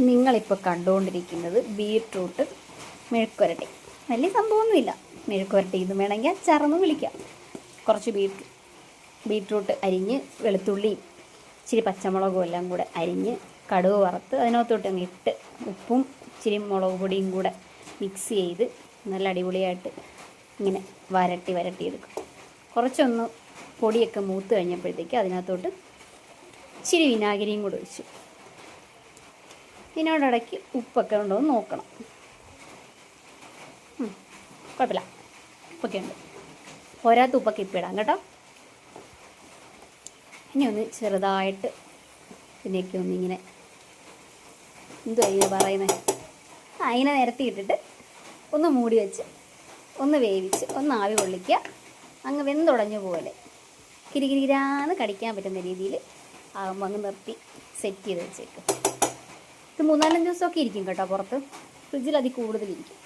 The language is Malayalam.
നിങ്ങളിപ്പോൾ കണ്ടുകൊണ്ടിരിക്കുന്നത് ബീട്രൂട്ട് മെഴുക്കുവരട്ടി. വലിയ സംഭവമൊന്നുമില്ല. മെഴുക്കുവരട്ടി ഇത് വേണമെങ്കിൽ അച്ചാറെന്ന് വിളിക്കാം. കുറച്ച് ബീട്രൂട്ട് അരിഞ്ഞ് വെളുത്തുള്ളിയും ഇച്ചിരി പച്ചമുളകും എല്ലാം കൂടെ അരിഞ്ഞ് കടുക് വറുത്ത് അതിനകത്തോട്ട് അങ്ങ് ഇട്ട് ഉപ്പും ഇച്ചിരി മുളക് പൊടിയും കൂടെ മിക്സ് ചെയ്ത് നല്ല അടിപൊളിയായിട്ട് ഇങ്ങനെ വരട്ടിയെടുക്കും. കുറച്ചൊന്ന് പൊടിയൊക്കെ മൂത്ത് കഴിഞ്ഞപ്പോഴത്തേക്ക് അതിനകത്തോട്ട് ഇച്ചിരി വിനാഗിരിയും കൂടെ ഒഴിച്ചു. ഇതിനോടിടയ്ക്ക് ഉപ്പൊക്കെ ഉണ്ടോ എന്ന് നോക്കണം. കുഴപ്പമില്ല, ഉപ്പൊക്കെ ഉണ്ട്. പോരാത്ത ഉപ്പൊക്കെ ഇപ്പം ഇടാം കേട്ടോ. ഇനി ഒന്ന് ചെറുതായിട്ട് ഇതിനെയൊക്കെ ഒന്നിങ്ങനെ എന്തുവാ ഇങ്ങനെ പറയുന്നത്, അതിനെ നിരത്തിയിട്ടിട്ട് ഒന്ന് മൂടി വെച്ച് ഒന്ന് വേവിച്ച് ഒന്ന് ആവി കൊള്ളിക്കുക. അങ്ങ് വെന്തുടഞ്ഞ പോലെ കിരികിരാന്ന് കടിക്കാൻ പറ്റുന്ന രീതിയിൽ ആകുമ്പോൾ അങ്ങ് നിർത്തി സെറ്റ് ചെയ്ത് വെച്ചേക്കും. ഇത് 3-4 ദിവസമൊക്കെ ഇരിക്കും കേട്ടോ. പുറത്ത് ഫ്രിഡ്ജിൽ അതിൽ കൂടുതലിരിക്കും.